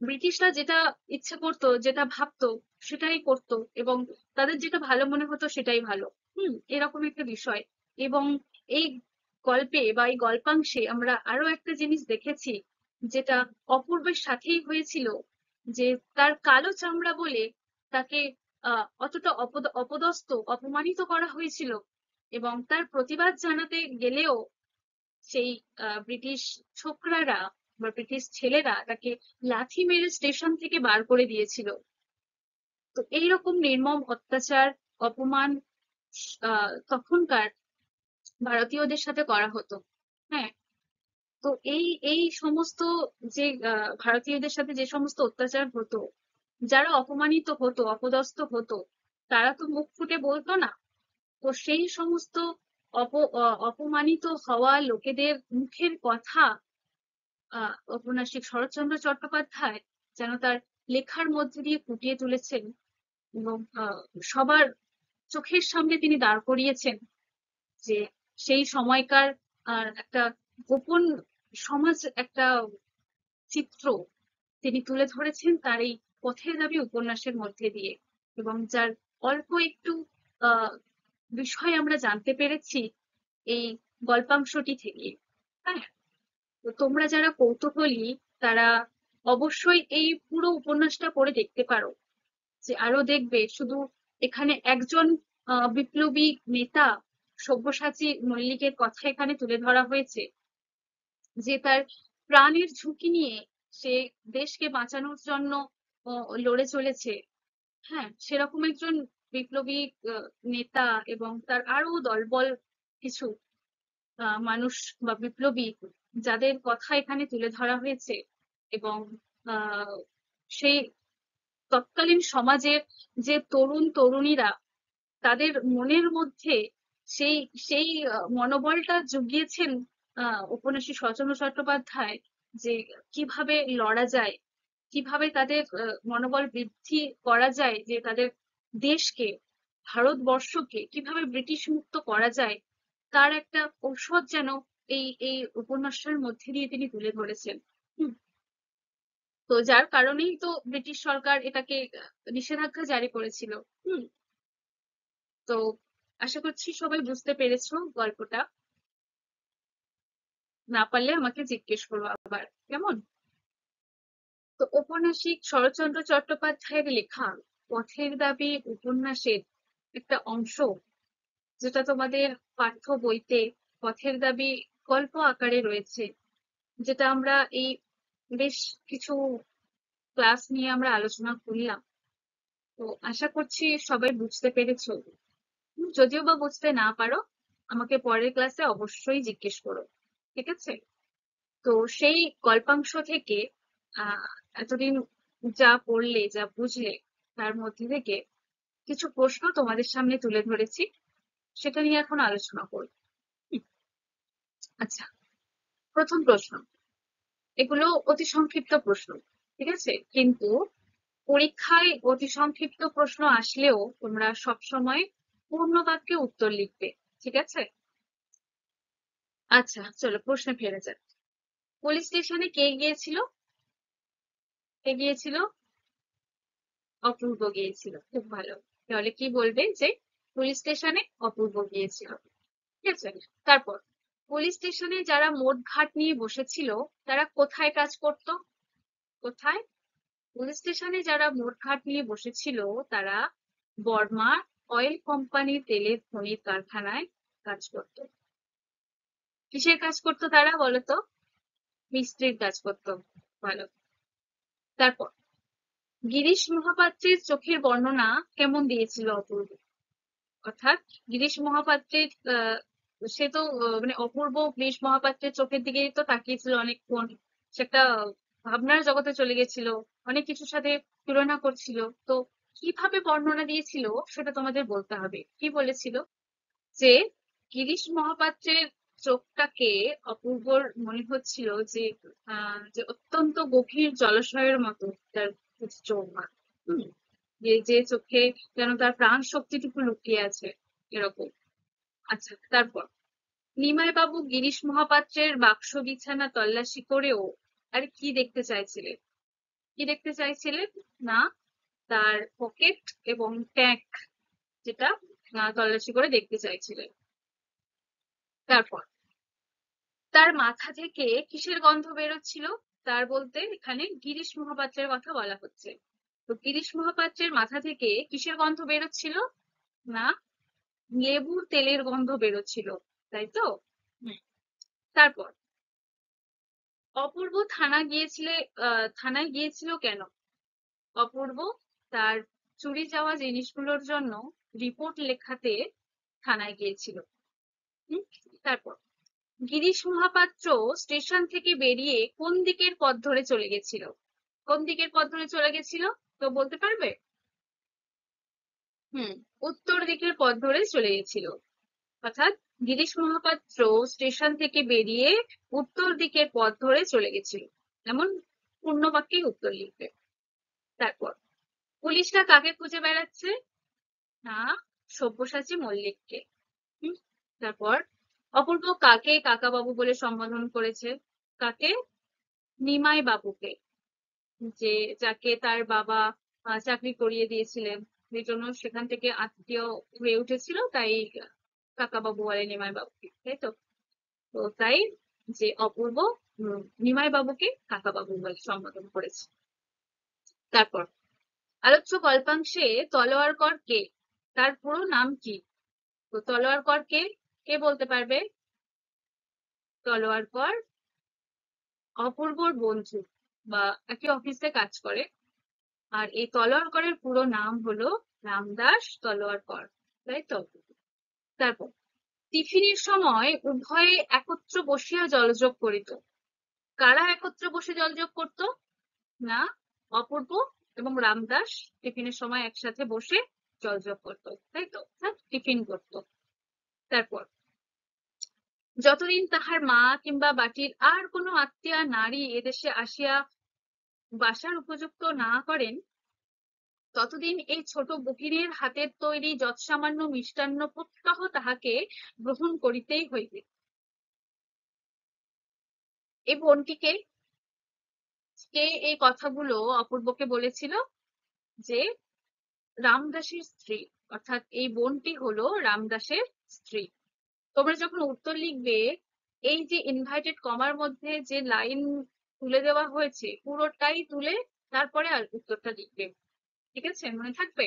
ব্রিটিশরা যেটা ইচ্ছে করতো, যেটা ভাবতো, সেটাই করতো, এবং তাদের যেটা ভালো মনে হতো সেটাই ভালো। এরকম একটা বিষয়। এবং এই গল্পে বা এই গল্পাংশে আমরা আরো একটা জিনিস দেখেছি, যেটা অপূর্বের সাথেই হয়েছিল, যে তার কালো চামড়া বলে তাকে অতটা অপদস্থ, অপমানিত করা হয়েছিল, এবং তার প্রতিবাদ জানাতে গেলেও সেই ব্রিটিশ ছোকরারা বা ব্রিটিশ ছেলেরা তাকে লাথি মেরে স্টেশন থেকে বার করে দিয়েছিল। তো এইরকম নির্মম অত্যাচার, অপমান তখনকার ভারতীয়দের সাথে করা হতো। হ্যাঁ। তো এই এই সমস্ত যে ভারতীয়দের সাথে যে সমস্ত অত্যাচার হতো, যারা অপমানিত হতো, অপদস্থ হতো, তারা তো মুখ ফুটে বলতো না। তো সেই সমস্ত অপমানিত হওয়া লোকেদের মুখের কথা ঔপন্যাসিক শরৎচন্দ্র চট্টোপাধ্যায় যেন তার লেখার মধ্যে দিয়ে ফুটিয়ে তুলেছেন, এবং সবার চোখের সামনে তিনি দাঁড় করিয়েছেন যে সেই সময়কার একটা গোপন সমাজ, একটা চিত্র তিনি তুলে ধরেছেন তার এই পথের দাবি উপন্যাসের মধ্যে দিয়ে। এবং যার অল্প একটু আহ বিষয় আমরা জানতে পেরেছি, এই গল্পাংশটি থেকে। হ্যাঁ, তো তোমরা যারা কৌতূহলী তারা অবশ্যই এই পুরো উপন্যাসটা পড়ে দেখতে পারো। যে আরো দেখবে শুধু এখানে একজন বিপ্লবী নেতা সব্যসাচী মল্লিকের কথা এখানে তুলে ধরা হয়েছে, যে তার প্রাণের ঝুঁকি নিয়ে সে দেশকে বাঁচানোর জন্য লড়ে চলেছে। হ্যাঁ, সেরকম একজন বিপ্লবী নেতা এবং তার আরো দলবল কিছু মানুষ বা বিপ্লবী যাদের কথা এখানে তুলে ধরা হয়েছে। এবং আহ সেই তৎকালীন সমাজের যে তরুণ তরুণীরা তাদের মনের মধ্যে সেই সেই মনোবলটা জুগিয়েছেন উপন্যাসী শরৎচন্দ্র চট্টোপাধ্যায়, যে কিভাবে লড়া যায়, কিভাবে তাদের মনোবল বৃদ্ধি করা যায়, যে তাদের দেশকে, ভারতবর্ষকে কিভাবে ব্রিটিশ মুক্ত করা যায়, তার একটা ঔষধ যেন এই এই উপন্যাসের মধ্যে দিয়ে তিনি তুলে ধরেছেন। হুম, তো যার কারণেই তো ব্রিটিশ সরকার এটাকে নিষেধাজ্ঞা জারি করেছিল। হুম, তো আশা করছি সবাই বুঝতে পেরেছো গল্পটা। না পারলে আমাকে জিজ্ঞেস করো আবার, কেমন? তো ঔপন্যাসিক শরৎচন্দ্র চট্টোপাধ্যায়ের লেখা পথের দাবি উপন্যাসের একটা অংশ, যেটা তোমাদের পাঠ্য বইতে পথের দাবি গল্প আকারে রয়েছে, যেটা আমরা এই বেশ কিছু ক্লাস নিয়ে আমরা আলোচনা করলাম। তো আশা করছি সবাই বুঝতে পেরেছো। যদিও বা বুঝতে না পারো, আমাকে পরের ক্লাসে অবশ্যই জিজ্ঞেস করো, ঠিক আছে? তো সেই গল্পাংশ থেকে আহ এতদিন যা পড়লে, যা বুঝলে, তার মধ্যে থেকে কিছু প্রশ্ন তোমাদের সামনে তুলে ধরেছি, সেটা নিয়ে এখন আলোচনা করব। হুম, আচ্ছা, প্রথম প্রশ্ন। এগুলো অতি সংক্ষিপ্ত প্রশ্ন, ঠিক আছে? কিন্তু পরীক্ষায় অতি সংক্ষিপ্ত প্রশ্ন আসলেও তোমরা সব সময় পূর্ণ বাক্যে উত্তর লিখবে, ঠিক আছে? আচ্ছা, চলো প্রশ্নে ফিরে যাক। পুলিশ স্টেশনে কে গিয়েছিল? কে গিয়েছিল? অপূর্ব গিয়েছিল, খুব ভালো। তাহলে কি বলবে? যে পুলিশ স্টেশনে অপূর্ব গিয়েছিল, ঠিক আছে? তারপর, পুলিশ স্টেশনে যারা মোট ঘাট নিয়ে বসেছিল তারা কোথায় কাজ করত? কোথায়? পুলিশ স্টেশনে যারা মোট ঘাট নিয়ে বসেছিল তারা বর্মা অয়েল কোম্পানির তেলের খনির কারখানায় কাজ করত। কিসের কাজ করতো তারা, বলতো? মিস্ত্রির কাজ করতো। ভালো। তারপর, গিরিশ মহাপাত্রের চোখের বর্ণনা কেমন দিয়েছিল অপূর্ব? অর্থাৎ গিরিশ মহাপাত্রের সে তো মানে অপূর্ব গিরিশ মহাপাত্রের চোখের দিকে তো তাকিয়েছিল অনেকক্ষণ। সে একটা ভাবনার জগতে চলে গেছিল, অনেক কিছুর সাথে তুলনা করছিল। তো কিভাবে বর্ণনা দিয়েছিল সেটা তোমাদের বলতে হবে। কি বলেছিল? যে গিরিশ মহাপাত্রের চোখটাকে অপূর্বর মনে হচ্ছিল যে যে অত্যন্ত গভীর জলাশয়ের মতো তার চোখ। হুম, যে যে চোখে যেন তার প্রাণ শক্তিটুকু লুকিয়ে আছে, এরকম। আচ্ছা, তারপর, নিমাই বাবু গিরিশ মহাপাত্রের বাক্স বিছানা তল্লাশি করেও আর কি দেখতে চাইছিলেন? কি দেখতে চাইছিলেন? না, তার পকেট এবং ট্যাঙ্ক, যেটা তল্লাশি করে দেখতে চাইছিলেন। তারপর, তার মাথা থেকে কিসের গন্ধ বেরোচ্ছিল? তার বলতে এখানে গিরিশ মহাপাত্রের কথা বলা হচ্ছে। তো গিরিশ মহাপাত্রের মাথা থেকে কিসের গন্ধ বেরোচ্ছিল? না, লেবুর তেলের গন্ধ বেরোচ্ছিল, তাই তো? হুম। তারপর, অপূর্ব থানায় গিয়েছিল কেন? অপূর্ব তার চুরি যাওয়া জিনিসগুলোর জন্য রিপোর্ট লেখাতে থানায় গিয়েছিল। হুম। তারপর, গিরিশ মহাপাত্র স্টেশন থেকে বেরিয়ে কোন দিকের পথ ধরে চলে গেছিল? কোন দিকের পথ ধরে চলে গেছিল? তো বলতে পারবে? হুম, উত্তর দিকের পথ ধরে চলে গেছিল। অর্থাৎ গিরিশ মহাপাত্র স্টেশন থেকে বেরিয়ে উত্তর দিকের পথ ধরে চলে গেছিল, এমন পূর্ণ বাক্যে উত্তর লিখবে। তারপর, পুলিশরা কাকে খুঁজে বেড়াচ্ছে? না, সব্যসাচী মল্লিককে। হুম। তারপর, অপূর্ব কাকে কাকা বাবু বলে সম্বোধন করেছে? কাকে? নিমাই বাবুকে, যে যাকে তার বাবা চাকরি করিয়ে দিয়েছিলেন, সেই জন্য সেখান থেকে আত্মীয় হয়ে উঠেছিল, তাই কাকাবাবু বলে নিমাই বাবুকে, তাই তো? তো তাই যে অপূর্ব নিমাই বাবুকে কাকাবাবু বলে সম্বোধন করেছে। তারপর আলোচ্য গল্পাংশে তলোয়ার কর কে, তার পুরো নাম কি? তো তলোয়ার কর কে, কে বলতে পারবে? তলোয়ার কর অপূর্বর বন্ধু, বা একই অফিসে কাজ করে। আর এই তলোয়ার করের পুরো নাম হলো রামদাস তলোয়ার কর, তাই তো? তারপর টিফিনের সময় উভয়ে একত্র বসিয়া জলযোগ করিত। কারা একত্র বসে জলযোগ করত? না, অপূর্ব এবং রামদাস টিফিনের সময় একসাথে বসে জলযোগ করতো, তাই তো? টিফিন করতো। তারপর যতদিন তাহার মা কিংবা বাটির আর কোনো আত্মীয়া নারী এদেশে আসিয়া বাসার উপযুক্ত না করেন, ততদিন এই ছোট বকিরের হাতের তৈরি যৎসামান্য মিষ্টান্ন প্রত্যহ তাহাকে গ্রহণ করিতেই হইবে। এই বোনটিকে, কে এই কথাগুলো অপূর্বকে বলেছিল? যে রামদাসের স্ত্রী, অর্থাৎ এই বোনটি হলো রামদাসের স্ত্রী। তোমরা যখন উত্তর লিখবে, এই যে ইনভাইটেড কমার মধ্যে যে লাইন তুলে দেওয়া হয়েছে পুরোটাই তুলে তারপরে আর উত্তরটা লিখবে, ঠিক আছে? মনে থাকবে।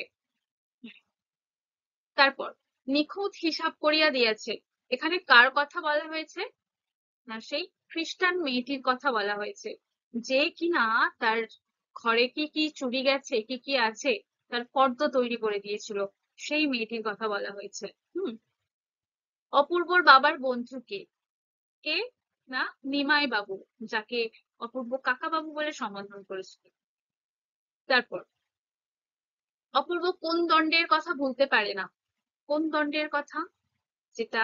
তারপর নিখুঁত হিসাব করিয়া দিয়েছে, এখানে কার কথা বলা হয়েছে? না, সেই খ্রিস্টান মেয়েটির কথা বলা হয়েছে, যে কিনা তার ঘরে কি কি চুরি গেছে, কি কি আছে তার ফর্দ তৈরি করে দিয়েছিল, সেই মেয়েটির কথা বলা হয়েছে। অপূর্বর বাবার বন্ধু কে? কে? না, নিমাই বাবু, যাকে অপূর্ব কাকা বাবু বলে সম্বোধন করেছিল। তারপর অপূর্ব কোন দণ্ডের কথা ভুলতে পারে না? কোন দণ্ডের কথা? যেটা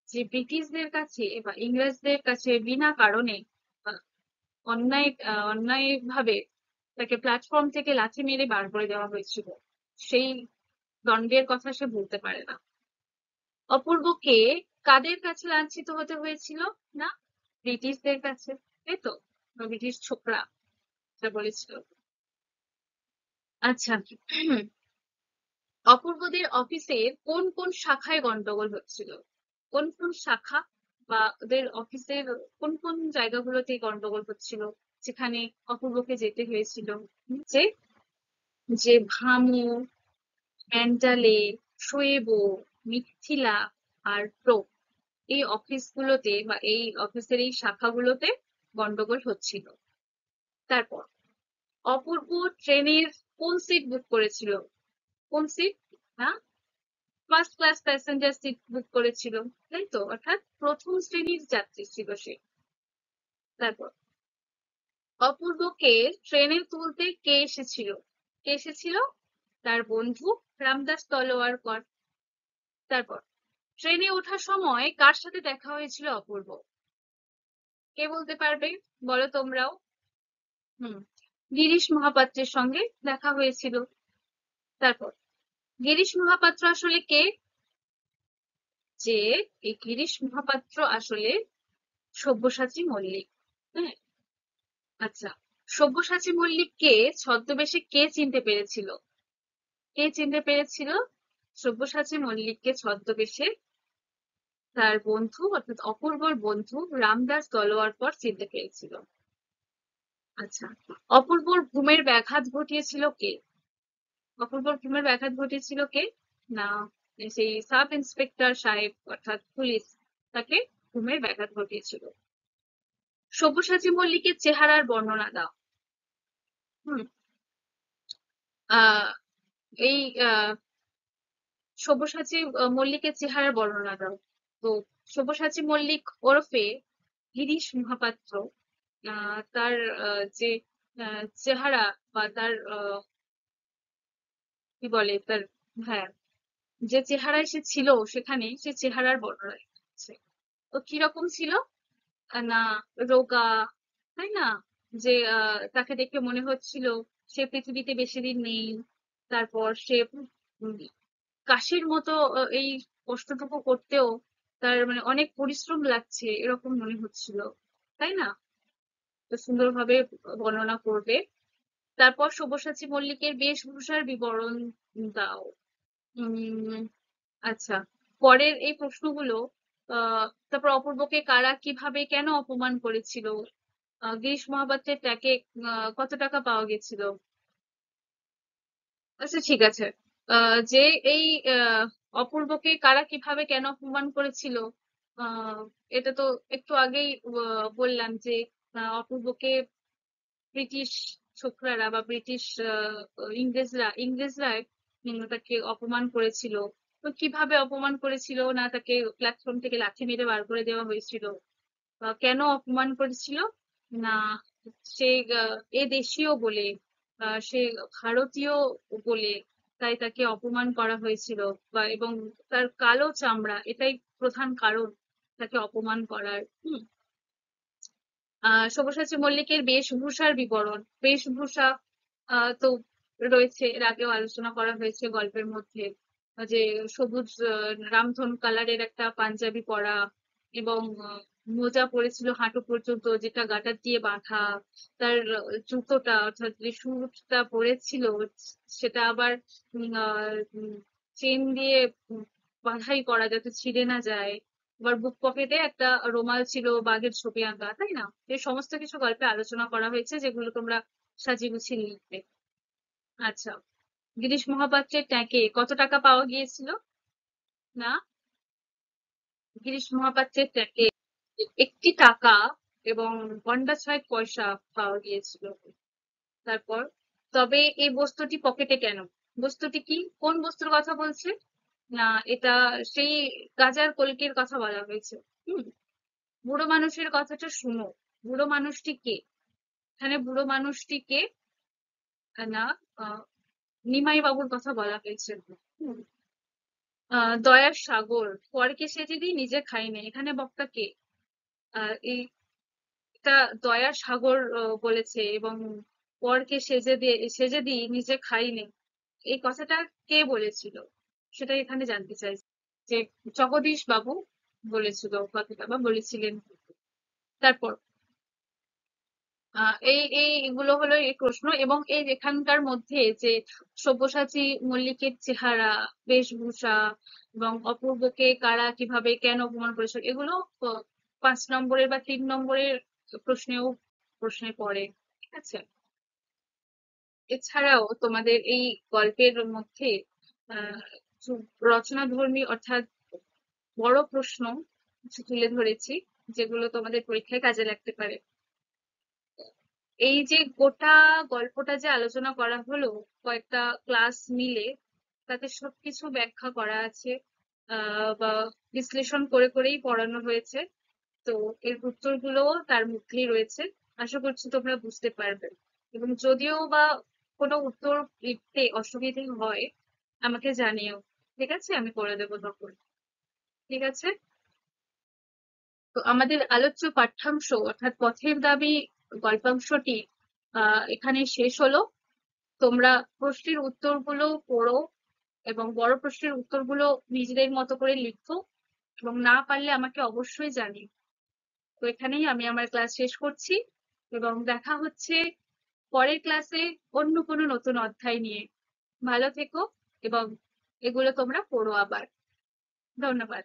যে ব্রিটিশদের কাছে বা ইংরেজদের কাছে বিনা কারণে অন্যায় ভাবে তাকে প্ল্যাটফর্ম থেকে লাথি মেরে বার করে দেওয়া হয়েছিল, সেই দণ্ডের কথা সে ভুলতে পারে না। অপূর্বকে কাদের কাছে লাঞ্ছিত হতে হয়েছিল? না, ব্রিটিশদের কাছে, তাই তো? ব্রিটিশ ছোকরা যা বলেছিল। আচ্ছা, অপূর্বদের অফিসের কোন কোন শাখায় গন্ডগোল হচ্ছিল? কোন কোন শাখা বা ওদের অফিসের কোন কোন জায়গাগুলোতে গন্ডগোল হচ্ছিল, যেখানে অপূর্বকে যেতে হয়েছিল? যে যে ভামু, ম্যান্ডালে, শোয়েবো, মিথিলা আর প্রো, এই অফিসগুলোতে বা এই অফিসের এই শাখাগুলোতে গন্ডগোল হচ্ছিল। তারপর অপূর্ব ট্রেনের কোন সিট বুক করেছিল? কোন সিট? না, first class passenger seat book করেছিল, তাই তো? অর্থাৎ প্রথম শ্রেণীর যাত্রী ছিল সে। তারপর অপূর্বকে ট্রেনে তুলতে কে এসেছিল? কে এসেছিল? তার বন্ধু রামদাস তলোয়ার কর। তারপর ট্রেনে ওঠার সময় কার সাথে দেখা হয়েছিল অপূর্ব? কে বলতে পারবে? বলো তোমরাও। হুম, গিরিশ মহাপাত্রের সঙ্গে দেখা হয়েছিল। তারপর গিরিশ মহাপাত্র আসলে কে? যে এই গিরিশ মহাপাত্র আসলে সব্যসাচী মল্লিক। হ্যাঁ, আচ্ছা, সব্যসাচী মল্লিককে ছদ্মবেশে কে চিনতে পেরেছিল? কে চিনতে পেরেছিল সব্যসাচী মল্লিককে ছদ্মবেশে? তার বন্ধু, অর্থাৎ অপূর্বর বন্ধু রামদাস তলোয়ার কর চিনতে পেরেছিল। আচ্ছা, অপূর্বর ঘুমের ব্যাঘাত ঘটিয়েছিল কে? অপূর্বর ঘুমের ব্যাঘাত ঘটিয়েছিল কে? না, সেই সাব ইন্সপেক্টর সাহেব, অর্থাৎ পুলিশ, তাকে ঘুমের ব্যাঘাত ঘটিয়েছিল। সব্যসাচী মল্লিকের চেহারার বর্ণনা দাও। হুম, আহ এই সব্যসাচী মল্লিকের চেহারার বর্ণনা দাও। তো সব্যসাচী মল্লিক ওরফে গিরিশ মহাপাত্র, তার যে চেহারা বা তার কি বলে তার, হ্যাঁ, যে চেহারায় সে ছিল সেখানে, সে চেহারার বর্ণনা দিচ্ছে। তো কিরকম ছিল? না, রোগা, তাই না? যে তাকে দেখে মনে হচ্ছিল সে পৃথিবীতে বেশি দিন নেই। তারপর সে উম, কাশির মতো এই কষ্টটুকু করতেও তার মানে অনেক পরিশ্রম লাগছে এরকম মনে হচ্ছিল, তাই না? তো সুন্দরভাবে বর্ণনা করবে। তারপর সব্যসাচী মল্লিকের বেশভূষার বিবরণ দাও। উম আচ্ছা, পরের এই প্রশ্নগুলো তারপর অপূর্বকে কারা কিভাবে কেন অপমান করেছিল, গিরিশ মহাপাত্রের ট্যাগে কত টাকা পাওয়া গেছিল। আচ্ছা ঠিক আছে। যে এই অপূর্বকে কারা কিভাবে কেন অপমান করেছিল, আহ এটা তো একটু আগেই বললাম যে অপূর্বকে ব্রিটিশ ছোকরারা বা ব্রিটিশ ইংরেজরা তাকে অপমান করেছিল। তো কিভাবে অপমান করেছিল, না তাকে প্ল্যাটফর্ম থেকে লাথি মেরে বার করে দেওয়া হয়েছিল, কেন অপমান করেছিল, না সে এ দেশীয় বলে, সে ভারতীয় বলে তাই তাকে অপমান করা হয়েছিল, বা এবং তার কালো চামড়া এটাই প্রধান কারণ তাকে অপমান করার। সব্যসাচী মল্লিকের বেশভূষার বিবরণ। বেশভূষা তো রয়েছে, এর আগেও আলোচনা করা হয়েছে গল্পের মধ্যে, যে সবুজ রামধনু কালারের একটা পাঞ্জাবি পরা, এবং মোজা পরেছিল হাঁটু পর্যন্ত যেটা গাঁটার দিয়ে বাঁধা। তার জুতোটা অর্থাৎ যে শুটা পরেছিল সেটা আবার চেন দিয়ে বাঁধাই করা যাতে ছিঁড়ে না যায়। আবার বুক পকেটে একটা রুমাল ছিল, বাঘের ছবি আঁকা, তাই না? এই সমস্ত কিছু গল্পে আলোচনা করা হয়েছে যেগুলো তোমরা সাজিয়ে গুছিয়ে লিখবে। আচ্ছা, গিরিশ মহাপাত্রের ট্যাঁকে কত টাকা পাওয়া গিয়েছিল, না গিরিশ মহাপাত্রের ট্যাঁকে 1 টাকা এবং গন্ডা 6 পয়সা পাওয়া গিয়েছিল। তারপর, তবে এই বস্তুটি পকেটে কেন? বস্তুটি কি, কোন বস্তুর কথা বলছে, না এটা সেই গাজার কলকির কথা বলা হয়েছে। হুম বুড়ো মানুষের কথাটা শুনো। বুড়ো মানুষটি কে? এখানে বুড়ো মানুষটি কে, না নিমাই বাবুর কথা বলা হয়েছে। হুম, দয়ার সাগর, পরকে সেজে দিই নিজে খাই নাই, এখানে বক্তা কে? এটা দয়ার সাগর বলেছে, এবং পরকে সেজে দিই নিজে খাই নাই, এই কথাটা কে বলেছিল সেটা এখানে জানতে চাইছি। যে জগদীশ বাবু বলেছিল কথাটা বা বলেছিলেন। তারপর এই এইগুলো হলো এই প্রশ্ন, এবং এই এখানকার মধ্যে যে সব্যসাচী মল্লিকের চেহারা, বেশভূষা, এবং অপূর্বকে কারা কিভাবে কেন অপমান করেছিল, এগুলো 5 নম্বরের বা 3 নম্বরের প্রশ্নে পড়ে। ঠিক আছে। এছাড়াও তোমাদের এই গল্পের মধ্যে আহ রচনাধর্মী অর্থাৎ বড় প্রশ্ন কিছু তুলে ধরেছি, যেগুলো তোমাদের পরীক্ষায় কাজে লাগতে পারে। এই যে গোটা গল্পটা যে আলোচনা করা হলো কয়েকটা ক্লাস মিলে, তাতে সবকিছু ব্যাখ্যা করা আছে, বা বিশ্লেষণ করে করেই পড়ানো হয়েছে। তো এর উত্তরগুলো তার মধ্যেই রয়েছে। আশা করছি তোমরা বুঝতে পারবে, এবং যদিও বা কোনো উত্তর লিখতে অসুবিধে হয় আমাকে জানিও। ঠিক আছে, আমি করে দেবো তখন। ঠিক আছে। তো আমাদের আলোচ্য পাঠ্যাংশ অর্থাৎ পথের দাবি গল্পাংশটি এখানে শেষ হলো। তোমরা প্রশ্নের উত্তরগুলো পড়ো, এবং বড় প্রশ্নের উত্তরগুলো নিজেদের মতো করে লিখো, এবং না পারলে আমাকে অবশ্যই জানিও। তো এখানেই আমি আমার ক্লাস শেষ করছি, এবং দেখা হচ্ছে পরের ক্লাসে অন্য কোনো নতুন অধ্যায় নিয়ে। ভালো থেকো, এবং এগুলো তোমরা পড়ো আবার। ধন্যবাদ।